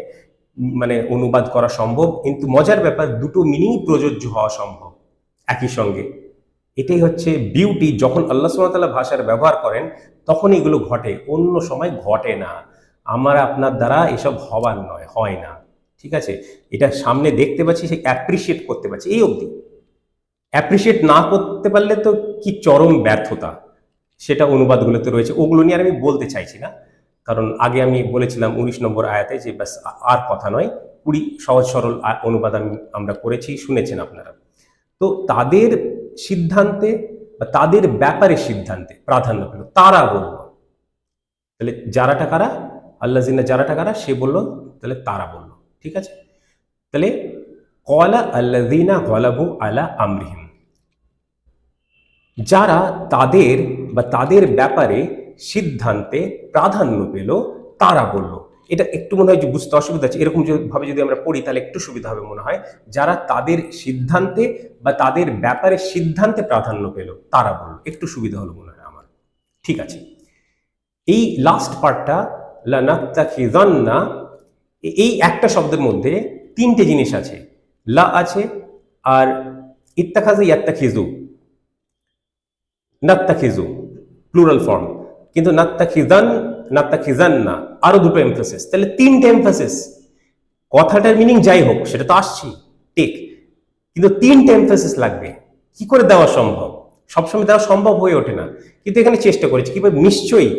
মানে অনুবাদ করা সম্ভব, কিন্তু মজার ব্যাপার দুটো মিনিং প্রযোজ্য হওয়া সম্ভব একই সঙ্গে। এটাই হচ্ছে বিউটি, যখন আল্লাহ সুবহানাহু ওয়া তাআলা ভাষার ব্যবহার করেন তখন এগুলো ঘটে, অন্য সময় ঘটে না। আমার আপনার দ্বারা এসব হবার নয়, হয় না, ঠিক আছে? এটা সামনে দেখতে পাচ্ছি, সে অ্যাপ্রিসিয়েট করতে পারছি, এই অবধি। অ্যাপ্রিসিয়েট না করতে পারলে তো কি চরম ব্যর্থতা, সেটা অনুবাদগুলোতে রয়েছে, ওগুলো নিয়ে আর আমি বলতে চাইছি না। কারণ আগে আমি বলেছিলাম 19 নম্বর আয়াতে যে ব্যাস আর কথা নয়, 20 সহজ সরল অনুবাদ আমরা করেছি, শুনেছেন আপনারা। তো তাদের সিদ্ধান্তে বা তাদের ব্যাপারে সিদ্ধান্তে প্রাধান্য পেল, তারা বলল। তাহলে যারাটা কারা? আল্লাযিনা যারাটা কারা? সে বলল, তাহলে তারা বলল, ঠিক আছে? তাহলে ক্বালা আল্লাযিনা গালাবু আলা আমরিহিম, যারা তাদের বা তাদের ব্যাপারে সিদ্ধান্তে প্রাধান্য পেল, তারা বলল। এটা একটু মনে হয় যে বুঝতে অসুবিধা আছে, এরকম ভাবে যদি আমরা পড়ি তাহলে একটু সুবিধা হবে মনে হয়। যারা তাদের সিদ্ধান্তে বা তাদের ব্যাপারে সিদ্ধান্তে প্রাধান্য পেল, তারা বলল, একটু সুবিধা হলো মনে হয় আমার। ঠিক আছে, এই লাস্ট পার্টটা লানাত্তাখিযান্না, এই একটা শব্দের মধ্যে তিনটে জিনিস আছে, লা আছে আর ইত্তাখাযা ইয়াত্তাখিযু, নাত্তাখিযু প্লুরাল ফর্ম, কিন্তু নাত্তাখিযান্না আরো দুটো এমফাসিস, তাহলে তিনটে এমফাসিস। কথাটার মিনিং যাই হোক সেটা তো আসছি ঠিক, কিন্তু তিনটে এমফাসিস লাগবে। কি করে দেওয়া সম্ভব? সবসময় দেওয়া সম্ভব হয়ে ওঠে না, কিন্তু এখানে চেষ্টা করেছি কিভাবে, নিশ্চয়ই,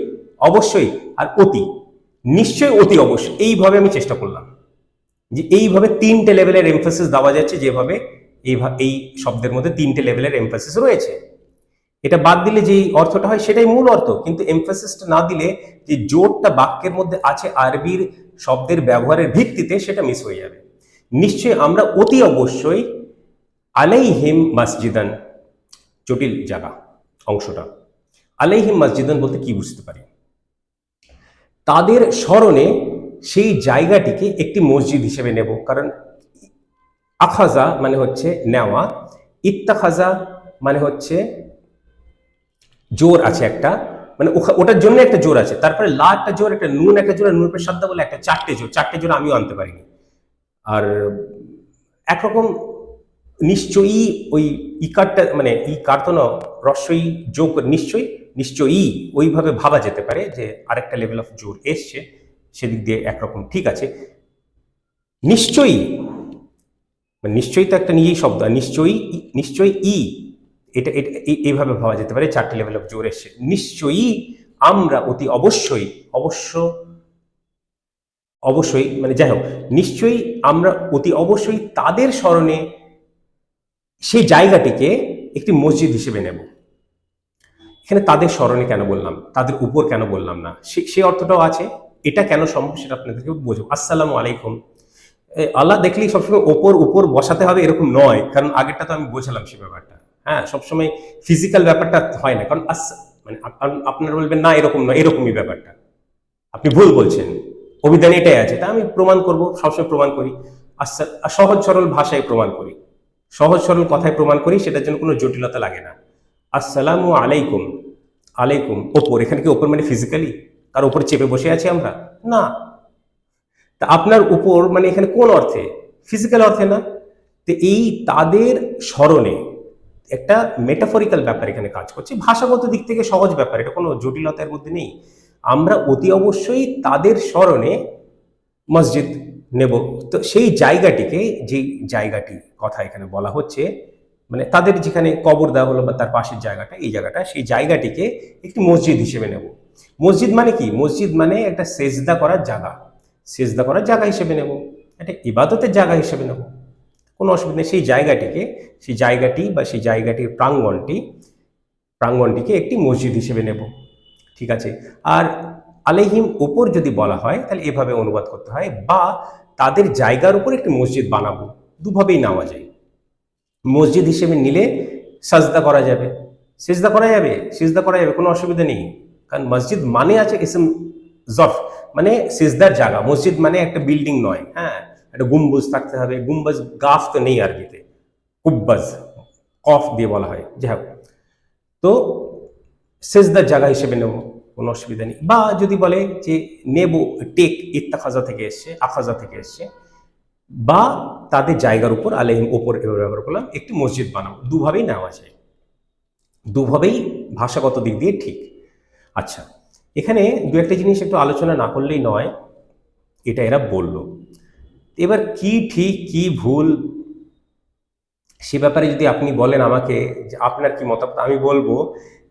অবশ্যই আর অতি, নিশ্চয়ই, অতি, অবশ্যই, এইভাবে আমি চেষ্টা করলাম যে এইভাবে তিনটে লেভেলের এমফাসিস দেওয়া যাচ্ছে, যেভাবে এই শব্দের মধ্যে তিনটে লেভেলের এমফাসিস রয়েছে। এটা বাদ দিলে যে অর্থটা হয় সেটাই মূল অর্থ, কিন্তু এমফাসিসটা না দিলে যে জোরটা বাক্যের মধ্যে আছে আরবির শব্দের ব্যবহারের ভিত্তিতে, সেটা মিস হয়ে যাবে। নিশ্চয়ই আমরা অতি অবশ্যই আলাইহিম মসজিদান, জটিল জায়গা অংশটা। আলাইহিম মসজিদান বলতে কি বুঝতে পারি? তাদের স্মরণে সেই জায়গাটিকে একটি মসজিদ হিসেবে নেব। কারণ আখাজা মানে হচ্ছে নেওয়া, ইত্তাখাজা মানে হচ্ছে জোর আছে একটা, মানে ওটার জন্য একটা জোর আছে, তারপরে লা একটা জোর, একটা নুন একটা জোর, নুন পেশ সাদ্দা বলে একটা চারটে জোর, চারটে জোর আমিও আনতে পারিনি। আর একরকম নিশ্চয়ই ওই ইকারটা, মানে ইকার তো না, রস্যই যোগ নিশ্চয়ই, নিশ্চয়ই ওইভাবে ভাবা যেতে পারে যে আরেকটা লেভেল অফ জোর এসছে, সেদিক দিয়ে একরকম ঠিক আছে। নিশ্চয়ই, মানে নিশ্চয়ই তো একটা নিজেই শব্দ, নিশ্চয়ই, নিশ্চয়ই এটা এইভাবে ভাবা যেতে পারে, চারটে লেভেল অফ জোর এসছে। নিশ্চয়ই আমরা অতি অবশ্যই, অবশ্যই মানে যাই হোক, নিশ্চয়ই আমরা অতি অবশ্যই তাদের স্মরণে সেই জায়গাটিকে একটি মসজিদ হিসেবে নেব। এখানে তাদের স্মরণে কেন বললাম, তাদের উপর কেন বললাম না, সে অর্থটাও আছে। এটা কেন সম্ভব সেটা আপনাদেরকে বোঝাবো। আসসালামু আলাইকুম, আল্লাহ দেখলেই সবসময় ওপর উপর বসাতে হবে এরকম নয়, কারণ আগেরটা তো আমি বোঝালাম সে ব্যাপারটা। হ্যাঁ, সবসময় ফিজিক্যাল ব্যাপারটা হয় না, কারণ মানে আপনারা বলবেন না এরকম নয়, এরকমই ব্যাপারটা, আপনি ভুল বলছেন, অভিধানে এটাই আছে, তা আমি প্রমাণ করব, সবসময় প্রমাণ করি। আচ্ছা, সহজ সরল ভাষায় প্রমাণ করি, সহজ সরল কথায় প্রমাণ করি, সেটার জন্য কোনো জটিলতা লাগে না। আসসালামু আলাইকুম, আলাইকুম ওপর, এখানে কি ওপর মানে ফিজিক্যালি তার উপরে চেপে বসে আছি আমরা? না। তা আপনার উপর মানে এখানে কোন অর্থে? ফিজিক্যাল অর্থে না। তো এই তাদের স্মরণে একটা মেটাফরিক্যাল ব্যাপার এখানে কাজ করছে, ভাষাগত দিক থেকে সহজ ব্যাপার, এটা কোনো জটিলতার মধ্যে নেই। আমরা অতি অবশ্যই তাদের স্মরণে মসজিদ নেব। তো সেই জায়গাটিকে, যে জায়গাটি কথা এখানে বলা হচ্ছে, মানে তাদের যেখানে কবর দেওয়া হলো বা তার পাশের জায়গাটা, এই জায়গাটা, সেই জায়গাটিকে একটি মসজিদ হিসেবে নেব। মসজিদ মানে কি? মসজিদ মানে একটা সেজদা করার জায়গা, সেজদা করার জায়গা হিসেবে নেব, একটা ইবাদতের জায়গা হিসেবে নেব, কোনো অসুবিধা নেই। সেই জায়গাটিকে, সেই জায়গাটি বা সেই জায়গাটির প্রাঙ্গণটিকে একটি মসজিদ হিসেবে নেব, ঠিক আছে। আর আলাইহিম উপর যদি বলা হয় তাহলে এভাবে অনুবাদ করতে হয়, বা তাদের জায়গার উপর একটি মসজিদ বানাবো, দুভাবেই নেওয়া যায়। মসজিদ হিসেবে নিলে সাজদা করা যাবে, সিজদা করা যাবে, সিজদা করা যাবে, কোনো অসুবিধা নেই। কারণ মসজিদ মানে আছে ইসম জরফ, মানে সিজদার জায়গা। মসজিদ মানে একটা বিল্ডিং নয়, হ্যাঁ, একটা গুম্বুজ থাকতে হবে। গুম্বাজ গাফ তো নেই আরবিতে, কুব্বাজ কফ দিয়ে বলা হয়। যাই হোক, তো সেজদার জায়গা হিসেবে নেব, কোনো অসুবিধা নেই। বা যদি বলে যে নেব, টেক ইত্তাখাজা থেকে এসছে, আখাজা থেকে এসছে, বা তাদের জায়গার উপর আলাইহিম ওপর ব্যবহার করলাম, একটি মসজিদ বানাবো, দুভাবেই নেওয়া যায়, দুভাবেই ভাষাগত দিক দিয়ে ঠিক। আচ্ছা, এখানে দু একটা জিনিস একটু আলোচনা না করলেই নয়, এটা এরা বলল। এবার কি ঠিক কি ভুল সে ব্যাপারে যদি আপনি বলেন আমাকে যে আপনার কি মতামত, আমি বলবো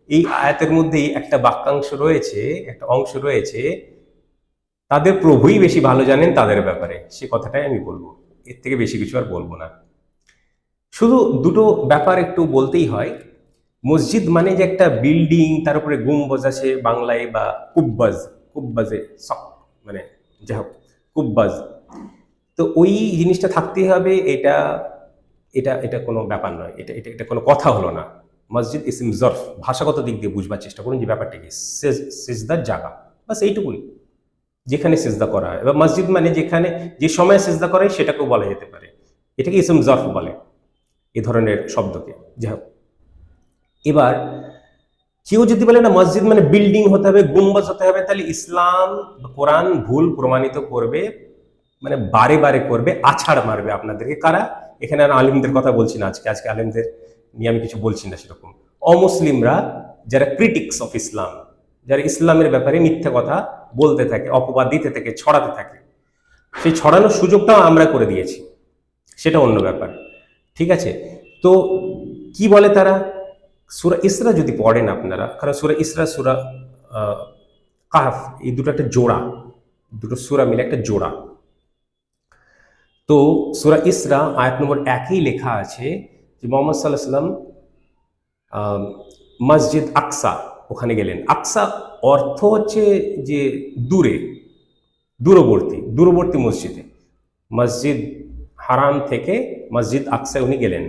এই আয়াতের মধ্যেই একটা বাক্যাংশ রয়েছে, একটা অংশ রয়েছে, তাদের প্রভুই বেশি ভালো জানেন তাদের ব্যাপারে, সে কথাটাই আমি বলবো, এর থেকে বেশি কিছু আর বলবো না। শুধু দুটো ব্যাপার একটু বলতেই হয়। মসজিদ মানে যে একটা বিল্ডিং, তার উপরে গুম্বজ আছে বাংলায়, বা কুব্বাজ, কুব্বাজে মানে যাই হোক, কুব্বাজ, তো ওই জিনিসটা থাকতেই হবে, এটা এটা এটা কোনো ব্যাপার নয়, এটা এটা এটা কোনো কথা হলো না। মসজিদ ইসিম জরফ, ভাষাগত দিক দিয়ে বুঝবার চেষ্টা করুন যে ব্যাপারটা কি, সিজদার জায়গা, বাস এইটুকুই, যেখানে সিজদা করা হয়। এবার মসজিদ মানে যেখানে যে সময় সিজদা করা হয় সেটাকেও বলা যেতে পারে, এটাকে ইসিম জরফ বলে, এ ধরনের শব্দকে। যাই হোক, এবার কেউ যদি বলে না মসজিদ মানে বিল্ডিং হতে হবে, গুম্বাজ হতে হবে, তাহলে ইসলাম কোরআন ভুল প্রমাণিত করবে, মানে বারে বারে করবে, আছাড় মারবে আপনাদেরকে। কারা? এখানে আর আলিমদের কথা বলছি না, আজকে আলিমদের নিয়ে আমি কিছু বলছি না সেরকম, অমুসলিমরা যারা ক্রিটিক্স অফ ইসলাম, যারা ইসলামের ব্যাপারে মিথ্যা কথা বলতে থাকে, অপবাদ দিতে থাকে, ছড়াতে থাকে, সেই ছড়ানোর সুযোগটাও আমরা করে দিয়েছি, সেটা অন্য ব্যাপার। ঠিক আছে, তো কি বলে তারা? সূরা ইসরা যদি পড়েন আপনারা, কারণ সূরা ইসরা, সূরা কাহফ, এই দুটো একটা জোড়া, দুটো সূরা মিলে একটা জোড়া। তো সূরা ইসরা আয়াত নম্বর 1-এই লেখা আছে যে মুহাম্মদ সাল্লাল্লাহু আলাইহি সাল্লাম মসজিদ আকসা, ওখানে গেলেন। আকসা অর্থ হচ্ছে যে দূরে, দূরবর্তী, দূরবর্তী মসজিদে, মসজিদ হারাম থেকে মসজিদ আকসায় উনি গেলেন,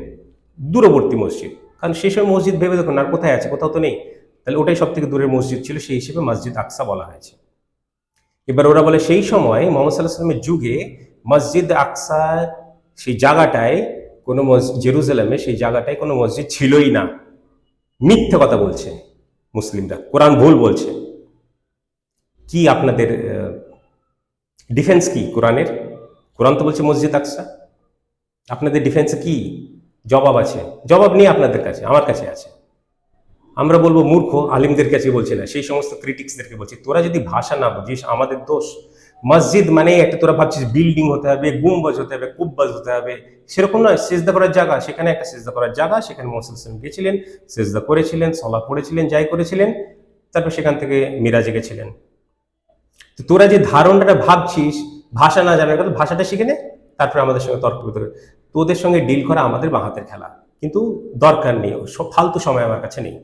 দূরবর্তী মসজিদ। কারণ সেই সময় মসজিদ ভেবে দেখুন আর কোথায় আছে, কোথাও তো নেই, তাহলে ওটাই সব থেকে দূরের মসজিদ ছিল, সেই হিসেবে মসজিদ আকসা বলা হয়েছে। এবার ওরা বলে সেই সময় মুহাম্মদ সাল্লাল্লাহু আলাইহি ওয়াসাল্লামের যুগে মসজিদ আকসা, সেই জায়গাটায় কোনো জেরুজালেমে সেই জায়গাটায় কোনো মসজিদ ছিলই না। মিথ্যে কথা বলছে মুসলিমরা, কোরআন ভুল বলছে। কি আপনাদের ডিফেন্স কি কোরআনের? কোরআন তো বলছে মসজিদ আকসা, আপনাদের ডিফেন্সে কি জবাব আছে? জবাব নেই আপনাদের কাছে, আমার কাছে আছে। আমরা বলবো মূর্খ, আলিমদের কাছে বলছি না, সেই সমস্ত ক্রিটিক্সদেরকে বলছি, তোরা যদি ভাষা না বুঝিস আমাদের দোষ। মসজিদ মানে একটা তোরা ভাবছিস বিল্ডিং হতে হবে, গুম্বাজ হতে হবে, কুব্বাজ হতে হবে, সেরকম নয়। সেজদা করার জায়গা, সেখানে একটা সেজদা করার জায়গা, সেখানে মুহাম্মদ সাল্লাল্লাহু আলাইহি ওয়াসাল্লাম গেছিলেন, সেজদা করেছিলেন, সালাত পড়েছিলেন, যাই করেছিলেন, তারপর সেখান থেকে মিরাজে গেছিলেন। তো তোরা যে ধারণাটা ভাবছিস ভাষা না জানার কথা, ভাষাটা শিখে নে, তারপরে আমাদের সঙ্গে তর্ক করতে হবে। তোদের সঙ্গে ডিল করা আমাদের বাঁ হাতের খেলা, কিন্তু দরকার নেই, সব ফালতু সময় আমার কাছে নেই।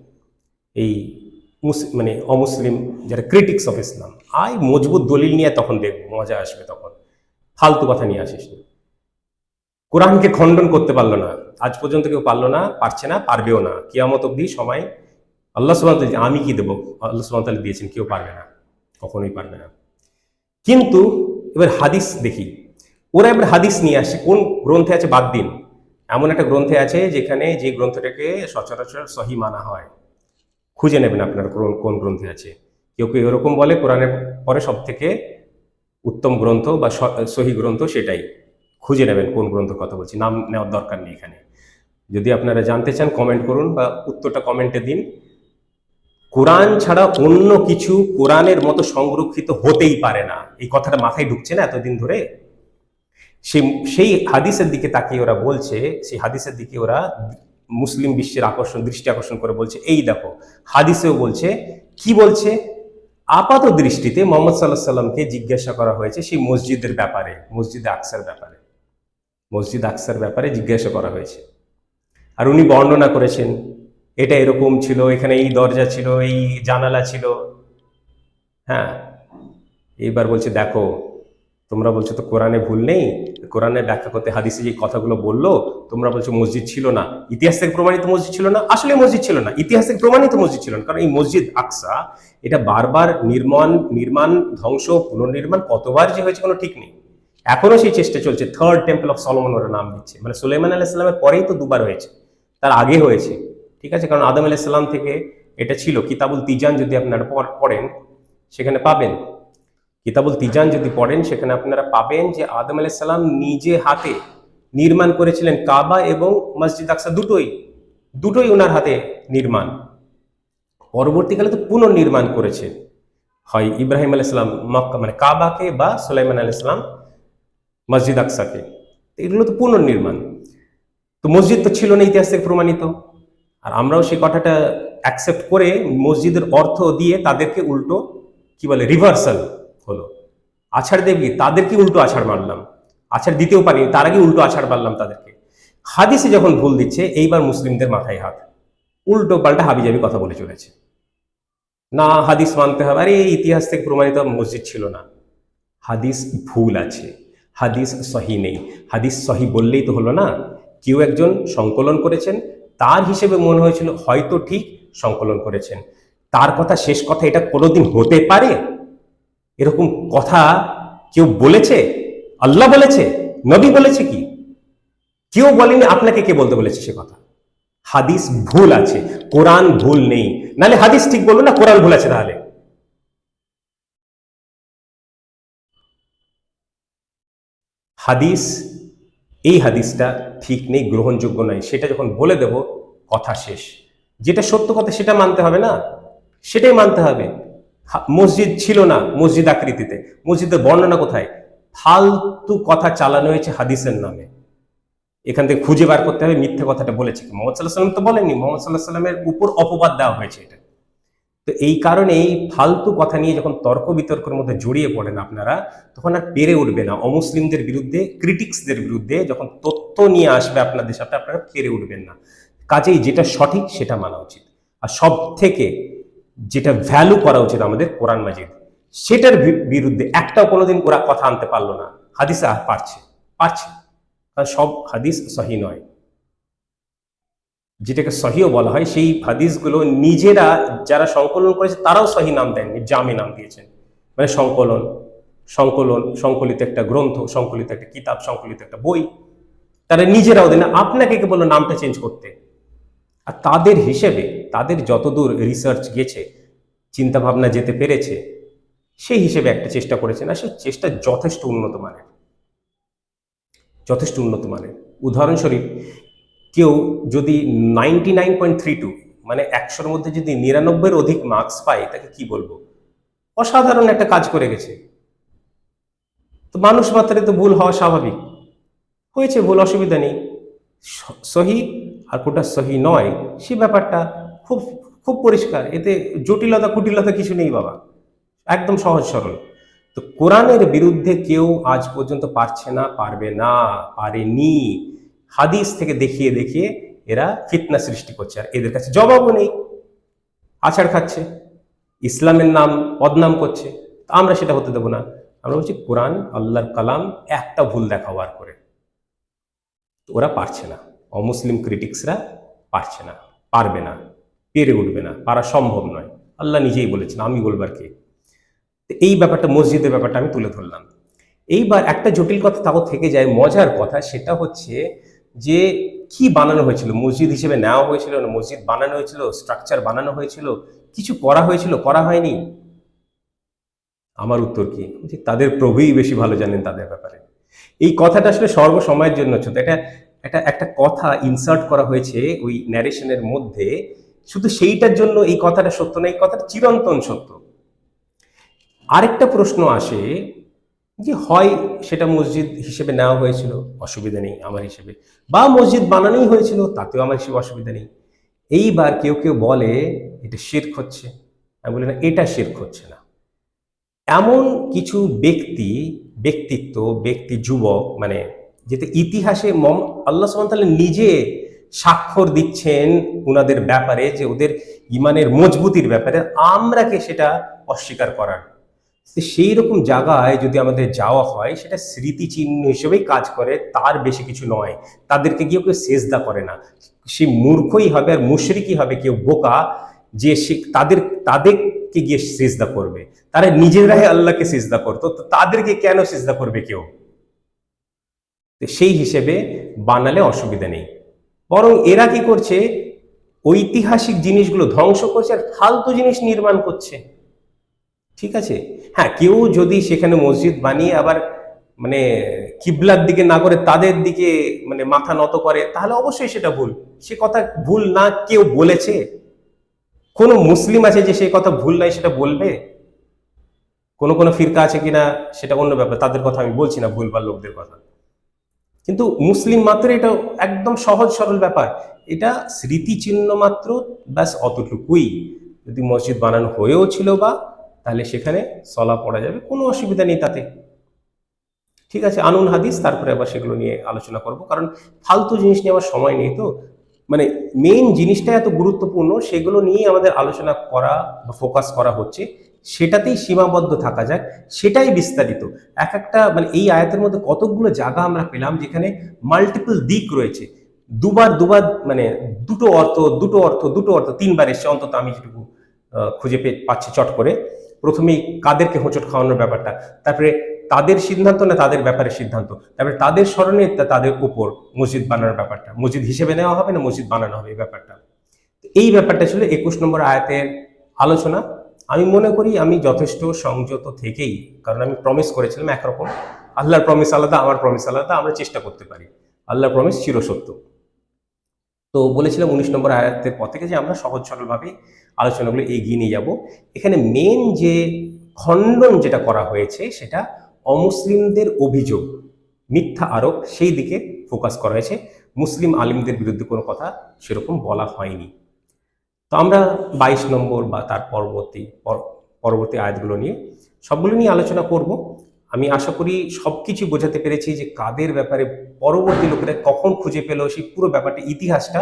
এই মানে অমুসলিম যারা ক্রিটিক্স অফ ইসলাম, আয় মজবুত দলিল নিয়ে তখন দেখবো, মজা আসবে তখন, ফালতু কথা নিয়ে আসিস না। কোরআনকে খণ্ডন করতে পারলো না, আজ পর্যন্ত কেউ পারলো না, পারছে না, পারবেও না, কিয়ামত অবধি সময়। আল্লাহ সুবহানাহু ওয়া তাআলা, আমি কি দেবো, আল্লাহ সুবহানাহু ওয়া তাআলা দিয়েছেন, কেউ পারবে না, কখনোই পারবে না। কিন্তু এবার হাদিস দেখি, ওরা এবার হাদিস নিয়ে আসছে, কোন গ্রন্থে আছে বাদ দিন, এমন একটা গ্রন্থে আছে যেখানে, যে গ্রন্থটাকে সচরাচর সহি মানা হয়, খুঁজে নেবেন আপনার কোন গ্রন্থে আছে। কেউ কেউ এরকম বলে কোরআনের পরে সব থেকে উত্তম গ্রন্থ বা সহি গ্রন্থ সেটাই, খুঁজে নেবেন কোন গ্রন্থের কথা বলছি, নাম নেওয়ার দরকার নেই এখানে। যদি আপনারা জানতে চান কমেন্ট করুন, বা উত্তরটা কমেন্টে দিন। কোরআন ছাড়া অন্য কিছু কোরআনের মতো সংরক্ষিত হতেই পারে না, এই কথাটা মাথায় ঢুকছে না এতদিন ধরে। সেই হাদিসের দিকে তাকিয়ে ওরা বলছে, সেই হাদিসের দিকে ওরা মুসলিম বিশ্বের দৃষ্টি আকর্ষণ করে বলছে, এই দেখো হাদিসেও বলছে। কি বলছে? আপাত দৃষ্টিতে মুহাম্মদ সাল্লাল্লাহু আলাইহি সাল্লামকে জিজ্ঞাসা করা হয়েছে সেই মসজিদের ব্যাপারে, মসজিদে আকসার ব্যাপারে, মসজিদ আকসার ব্যাপারে জিজ্ঞাসা করা হয়েছে। আর উনি বর্ণনা করেছেন, এটা এরকম ছিল, এখানে এই দরজা ছিল, এই জানালা ছিল। হ্যাঁ, এইবার বলছে দেখো, তোমরা বলছো তো কোরআনে ভুল নেই, কোরআনে ব্যাখ্যা করতে হাদিসে যে কথাগুলো বললো, তোমরা বলছো মসজিদ ছিল না, ইতিহাস থেকে প্রমাণিত মসজিদ ছিল না। আসলে মসজিদ ছিল না, ইতিহাস থেকে প্রমাণিত মসজিদ ছিল না, কারণ এই মসজিদ আকসা এটা বারবার নির্মাণ, ধ্বংস, পুনর্নির্মাণ কতবার যে হয়েছে কোনো ঠিক নেই। এখনো সেই চেষ্টা চলছে। থার্ড টেম্পল অফ সলোমন ওরা নাম দিচ্ছে, মানে সুলাইমান আলাইহিস সালামের পরেই তো দুবার হয়েছে, তার আগে হয়েছে। ঠিক আছে, কারণ আদম আলাইহিস সালাম থেকে এটা ছিল কিতাবুল তিজান, যদি আপনারা পড়েন সেখানে পাবেন। কিতাবুল তিজান যদি পড়েন সেখানে আপনারা পাবেন যে আদম আলাইহিস সালাম নিজে হাতে নির্মাণ করেছিলেন কাবা এবং মসজিদ আকসা, দুটোই দুটোই ওনার হাতে নির্মাণ। পরবর্তীকালে তো পুনর্নির্মাণ করেছে হয় ইব্রাহিম আলাইহিস সালাম মক্কা মানে কাবাকে, বা সুলাইমান আলাইহিস সালাম মসজিদ আকসাকে। এগুলো তো পুনর্নির্মাণ। তো মসজিদ তো ছিল না ইতিহাস থেকে প্রমাণিত, আর আমরাও সেই কথাটা অ্যাকসেপ্ট করে মসজিদের অর্থ দিয়ে তাদেরকে উল্টো কি বলে রিভার্সাল হলো। আছাড় দেবী তাদেরকে উল্টো আছাড় মারলাম, আছাড় দিতেও পারিনি, তার আগে উল্টো আছাড় মারলাম তাদেরকে। হাদিসে যখন ভুল দিচ্ছে এইবার মুসলিমদের মাথায় হাত, উল্টো পাল্টা হাবিজাবি কথা বলে চলেছে। না হাদিস মানতে হবে, আরে ইতিহাস থেকে প্রমাণিত মসজিদ ছিল না। হাদিস ভুল আছে, হাদিস সহি নেই। হাদিস সহি বললেই তো হলো না। কেউ একজন সংকলন করেছেন, তার হিসেবে মনে হয়েছিল হয়তো ঠিক সংকলন করেছেন, তার কথা শেষ কথা এটা কোনোদিন হতে পারে? এরকম কথা কেউ বলেছে? আল্লাহ বলেছে? নবী বলেছে? কি কেউ বলেনি। আপনাকে কে বলতে বলেছে সে কথা? হাদিস ভুল আছে, কোরআন ভুল নেই। নালে হাদিস ঠিক বলবো না, কোরআন ভুল আছে। তাহলে হাদিস, এই হাদিসটা ঠিক নেই, গ্রহণযোগ্য নয়, সেটা যখন বলে দেব কথা শেষ। যেটা সত্য কথা সেটা মানতে হবে না, সেটাই মানতে হবে। মসজিদ ছিল না মসজিদ আকৃতিতে, মসজিদের বর্ণনা কোথায়? ফালতু কথা চালানো হয়েছে হাদিসের নামে। এখান থেকে খুঁজে বার করতে হবে মিথ্যা কথাটা বলেছে কি। মোহাম্মদ সাল্লাহ সাল্লাম তো বলেননি, মোহাম্মদ সাল্লাহ সাল্লামের উপর অপবাদ দেওয়া হয়েছে এটা। তো এই কারণে এই ফালতু কথা নিয়ে যখন তর্ক বিতর্কের মধ্যে জড়িয়ে পড়েন আপনারা, তখন আর পেরে উঠবে না। অমুসলিমদের বিরুদ্ধে, ক্রিটিক্সদের বিরুদ্ধে যখন তথ্য নিয়ে আসবে আপনাদের সাথে, আপনারা পেরে উঠবেন না। কাজেই যেটা সঠিক সেটা মানা উচিত। আর সব থেকে যেটা ভ্যালু করা উচিত আমাদের কোরআন মাজিদ, সেটার বিরুদ্ধে একটাও কোনোদিন ওরা কথা আনতে পারলো না। হাদিসে পারছে, কারণ সব হাদিস সহি নয়। যেটাকে সহিও বলা হয়, সেই হাদিসগুলো নিজেরা যারা সংকলন করেছে তারাও সহি নাম দেননি, জামে নাম দিয়েছেন। মানে সংকলন, সংকলিত একটা গ্রন্থ, সংকলিত একটা কিতাব, সংকলিত একটা বই, তারা নিজেরাও দেন। আপনাকে কে বললো নামটা চেঞ্জ করতে? আর তাদের হিসেবে, তাদের যতদূর রিসার্চ গেছে, চিন্তা ভাবনা যেতে পেরেছে, সেই হিসেবে একটা চেষ্টা করেছেন। আর সেই চেষ্টা যথেষ্ট উন্নত মানের, যথেষ্ট উন্নত মানের। উদাহরণস্বরূপ কেউ যদি 99.32 মানে 100-র মধ্যে যদি 99-এর অধিক মার্কস পায়, তাকে কি বলবো? অসাধারণ একটা কাজ করে গেছে। তো মানুষ মাত্রে তো ভুল হওয়া স্বাভাবিক, হয়েছে ভুল, অসুবিধা নেই। সহি আর কোটা সহি নয়, সে ব্যাপারটা খুব খুব পরিষ্কার। এতে জটিলতা কুটিলতা কিছু নেই বাবা, একদম সহজ সরল। তো কোরআনের বিরুদ্ধে কেউ আজ পর্যন্ত পারছে না, পারবে না, পারেনি। হাদিস থেকে দেখিয়ে দেখিয়ে এরা ফিতনা সৃষ্টি করছে, আর এদের কাছে জবাবও নেই, আছাড় খাচ্ছে, ইসলামের নাম বদনাম করছে। আমরা সেটা হতে দেবো না। আমরা বলছি কোরআন আল্লাহর কালাম, একটা ভুল দেখাও আর করে। ওরা পারছে না, অমুসলিম ক্রিটিক্সরা পারছে না, পারবে না, পেরে উঠবে না, পারা সম্ভব নয়। আল্লাহ নিজেই বলেছেন, আমি বলবার কে? এই ব্যাপারটা, মসজিদের ব্যাপারটা আমি তুলে ধরলাম। এইবার একটা জটিল কথা তাও থেকে যায়, মজার কথা, সেটা হচ্ছে যে কি বানানো হয়েছিল? মসজিদ হিসেবে নেওয়া হয়েছিল না, মসজিদ বানানো হয়েছিল, স্ট্রাকচার বানানো হয়েছিল, কিছু করা হয়েছিল, করা হয়নি? আমার উত্তর কি, যে তাদের প্রভুই বেশি ভালো জানেন তাদের ব্যাপারে। এই কথাটা আসলে সর্বসময়ের জন্য ছোট, এটা এটা একটা কথা ইনসার্ট করা হয়েছে ওই ন্যারেশনের মধ্যে, শুধু সেইটার জন্য এই কথাটা সত্য না, এই কথাটা চিরন্তন সত্য। আরেকটা প্রশ্ন আসে যে হয় সেটা মসজিদ হিসেবে নেওয়া হয়েছিল, অসুবিধা নেই আমার হিসেবে, বা মসজিদ বানানোই হয়েছিল, তাতেও আমার হিসেবে অসুবিধা নেই। এইবার কেউ কেউ বলে এটা শিরক হচ্ছে। আমি বলি না, এটা শিরক হচ্ছে না। এমন কিছু ব্যক্তিত্ব, যুবক, মানে যেটা ইতিহাসে আল্লাহ সুবহানাহু ওয়া তাআলা নিজে স্বাক্ষর দিচ্ছেন ওনাদের ব্যাপারে, যে ওদের ইমানের মজবুতির ব্যাপারে, আমরা কে সেটা অস্বীকার করার? সেই রকম জায়গায় যদি আমাদের যাওয়া হয়, সেটা স্মৃতিচিহ্ন হিসেবেই কাজ করে, তার বেশি কিছু নয়। তাদেরকে গিয়ে কেউ সেজদা করে না, সে মূর্খই হবে আর মুশরিকই হবে, কেউ বোকা যে সে তাদেরকে গিয়ে সেজদা করবে। তারা নিজেরাই আল্লাহকে সিজদা করতো, তো তাদেরকে কেন সিজদা করবে কেউ? সেই হিসেবে বানালে অসুবিধা নেই। বরং এরা কি করছে, ঐতিহাসিক জিনিসগুলো ধ্বংস করছে আর ফালতু জিনিস নির্মাণ করছে। ঠিক আছে, হ্যাঁ, কেউ যদি সেখানে মসজিদ বানিয়ে আবার মানে কিবলার দিকে না করে তাদের দিকে মানে মাথা নত করে, তাহলে অবশ্যই সেটা ভুল। সে কথা ভুল না কেউ বলেছে? কোনো মুসলিম আছে যে সে কথা ভুল নাই সেটা বলবে? কোনো ফিরকা আছে কিনা সেটা অন্য ব্যাপার, তাদের কথা আমি বলছি না, ভুলভাল লোকদের কথা। কিন্তু মুসলিম মাত্র এটা একদম সহজ সরল ব্যাপার, এটা স্মৃতিচিহ্ন মাত্র, ব্যাস অতটুকুই। যদি মসজিদ বানানো হয়েও ছিল বা, তাহলে সেখানে সলা পড়া যাবে, কোনো অসুবিধা নেই তাতে। ঠিক আছে, আনুন হাদিস, তারপরে আবার সেগুলো নিয়ে আলোচনা করব, কারণ ফালতু জিনিস নিয়ে আমার সময় নেই। তো মানে মেইন জিনিসটা এত গুরুত্বপূর্ণ, সেগুলো নিয়েই আমাদের আলোচনা করা বা ফোকাস করা হচ্ছে, সেটাতেই সীমাবদ্ধ থাকা যাক, সেটাই বিস্তারিত। এক একটা মানে এই আয়াতের মধ্যে কতগুলো জায়গা আমরা পেলাম যেখানে মাল্টিপল দিক রয়েছে। দুবার মানে দুটো অর্থ তিনবার এসছে অন্তত, আমি যেটুকু খুঁজে পাচ্ছি চট করে। প্রথমেই কাদেরকে হোঁচট খাওয়ানোর ব্যাপারটা, তারপরে তাদের সিদ্ধান্ত না তাদের ব্যাপারে সিদ্ধান্ত, তারপরে তাদের স্মরণে তাদের উপর মসজিদ বানানোর ব্যাপারটা, মসজিদ হিসেবে নেওয়া হবে না মসজিদ বানানো হবে, এই ব্যাপারটা। এই ব্যাপারটা ছিল 21 নম্বর আয়াতের আলোচনা। আমি মনে করি আমি যথেষ্ট সংযত থেকেই, কারণ আমি প্রমিস করেছিলাম একরকম, আল্লাহর প্রমিস আলাদা, আমার প্রমিস আলাদা, আমরা চেষ্টা করতে পারি, আল্লাহর প্রমিস চিরসত্য। তো বলেছিলাম 19 নম্বর আয়াতের পর থেকে যে আমরা সহজ সরলভাবে আলোচনাগুলো এগিয়ে নিয়ে যাব। এখানে মেন যে খণ্ডন যেটা করা হয়েছে সেটা অমুসলিমদের অভিযোগ, মিথ্যা আরোপ, সেই দিকে ফোকাস করা হয়েছে। মুসলিম আলিমদের বিরুদ্ধে কোনো কথা সেরকম বলা হয়নি। তো আমরা 22 নম্বর বা তার পরবর্তী আয়াতগুলো নিয়ে সবগুলো নিয়ে আলোচনা করব। আমি আশা করি সবকিছু বোঝাতে পেরেছি যে কাদের ব্যাপারে পরবর্তী লোকেরা কখন খুঁজে পেল, সেই পুরো ব্যাপারটা ইতিহাসটা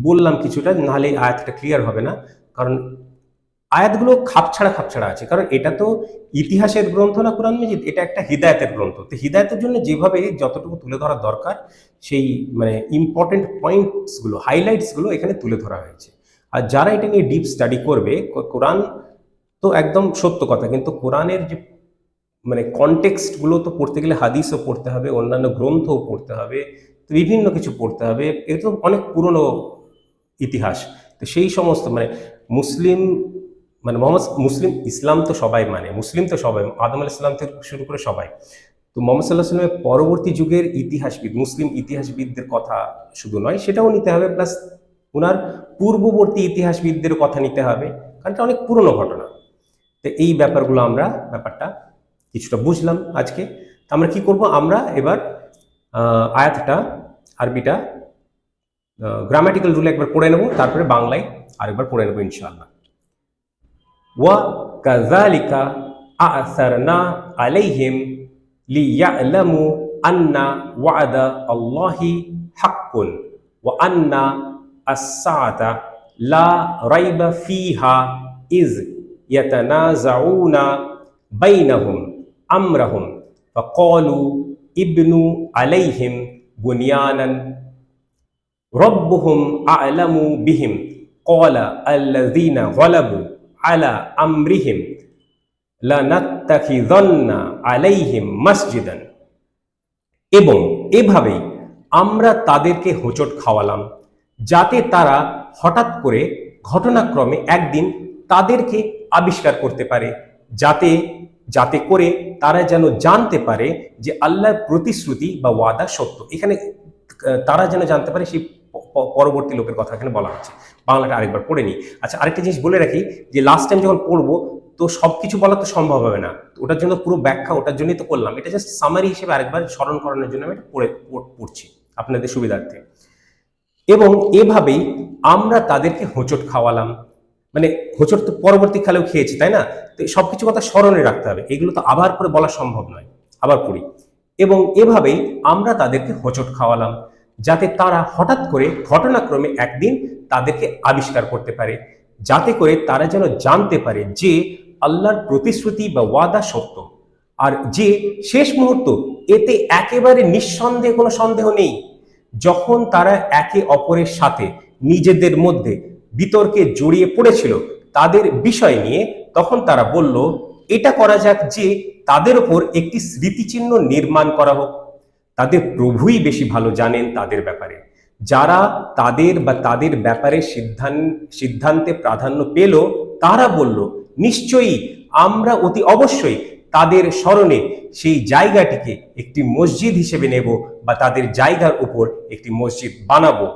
বললাম কিছুটা, নাহলে আয়াতটা ক্লিয়ার হবে না। কারণ আয়াতগুলো খাপছাড়া আছে, কারণ এটা তো ইতিহাসের গ্রন্থ না কোরআন মাজিদ, এটা একটা হিদায়তের গ্রন্থ। তো হিদায়তের জন্য যেভাবে যতটুকু তুলে ধরা দরকার, সেই মানে ইম্পর্টেন্ট পয়েন্টসগুলো, হাইলাইটসগুলো এখানে তুলে ধরা হয়েছে। আর যারা এটা নিয়ে ডিপ স্টাডি করবে, কোরআন তো একদম সত্য কথা, কিন্তু কোরআনের যে মানে কনটেক্সটগুলো তো পড়তে গেলে হাদিসও পড়তে হবে, অন্যান্য গ্রন্থও পড়তে হবে, বিভিন্ন কিছু পড়তে হবে। এটা তো অনেক পুরনো ইতিহাস। তো সেই সমস্ত মানে মুসলিম মানে ইসলাম তো সবাই মানে, মুসলিম তো সবাই, আদম আলাইহিস সালাম থেকে শুরু করে সবাই। তো মোহাম্মদ সাল্লাহ সাল্লামের পরবর্তী যুগের ইতিহাসবিদ, মুসলিম ইতিহাসবিদদের কথা শুধু নয়, সেটাও নিতে হবে, প্লাস ওনার পূর্ববর্তী ইতিহাসবিদদের কথা নিতে হবে, কারণ এটা অনেক পুরনো ঘটনা। তো এই ব্যাপারটা কিছুটা বুঝলাম আজকে। তো আমরা কি করব, আমরা এবার আয়াতটা আরবিটা গ্রামাটিক্যাল রুলে একবার পড়ে নেব, তারপরে বাংলায় আরেকবার পড়ে নেব ইনশাআল্লাহ। ওয়া কাযালিকা আ'সারনা আলাইহিম লিয়া'লামু আন্না ওয়া'দা আল্লাহি হাক্কুন ওয়া আন্না আস-সাআতা লা রাইবা ফিহা ইয ইয়াতানাযাউনা বাইনাহুম আমরাহুম ফাকালু ইবনু আলাইহিম বুনিয়ানান রব্বুহুম আ'লামু বিহিম ক্বালা আল্লাযীনা গালাবু আলা আমরিহিম লানাত্তাখিযান্না আলাইহিম মাসজিদান। এবং এভাবেই আমরা তাদেরকে হোঁচট খাওয়ালাম, যাতে তারা হঠাৎ করে ঘটনাক্রমে একদিন তাদেরকে আবিষ্কার করতে পারে, যাতে করে তারা যেন জানতে পারে যে আল্লাহর প্রতিশ্রুতি বা ওয়াদা সত্য। এখানে তারা যেন জানতে পারে, সেই পরবর্তী লোকের কথা এখানে বলা হচ্ছে। বাংলাটা আরেকবার পড়ে নিই। আচ্ছা, আরেকটা জিনিস বলে রাখি, যে লাস্ট টাইম যখন পড়বো তো সবকিছু বলা তো সম্ভব হবে না, ওটার জন্য পুরো ব্যাখ্যা ওটার জন্যই তো করলাম, এটা জাস্ট সামারি হিসেবে আরেকবার স্মরণ করানোর জন্য আমি এটা পড়ছি আপনাদের সুবিধার্থে। এবং এভাবেই আমরা তাদেরকে হোঁচট খাওয়ালাম, মানে হোঁচট তো পরবর্তী কালেও খেয়েছি, তাই না? তো সবকিছু কথা স্মরণে রাখতে হবে, এগুলো তো আবার করে বলা সম্ভব নয়। আবার পড়ি। এবং এভাবেই আমরা তাদেরকে হোঁচট খাওয়ালাম, যাতে তারা হঠাৎ করে ঘটনাক্রমে একদিন তাদেরকে আবিষ্কার করতে পারে, যাতে করে তারা যেন জানতে পারে যে আল্লাহর প্রতিশ্রুতি বা ওয়াদা সত্য, আর যে শেষ মুহূর্ত, এতে একেবারে নিঃসন্দেহে কোনো সন্দেহ নেই। যখন তারা একে অপরের সাথে নিজেদের মধ্যে বিতর্কে জড়িয়ে পড়েছিল তাদের বিষয় নিয়ে, তখন তারা বলল, এটা করা যাক যে তাদের উপর একটি স্মৃতিচিহ্ন নির্মাণ করা হোক, তাদের প্রভুই বেশি ভালো জানেন তাদের ব্যাপারে। যারা তাদের বা তাদের ব্যাপারে সিদ্ধান্তে প্রাধান্য পেল, তারা বলল নিশ্চয়ই আমরা অতি অবশ্যই তাদের স্মরণে সেই জায়গাটিকে একটি মসজিদ হিসেবে নেব বা তাদের জায়গার উপর একটি মসজিদ বানাবো।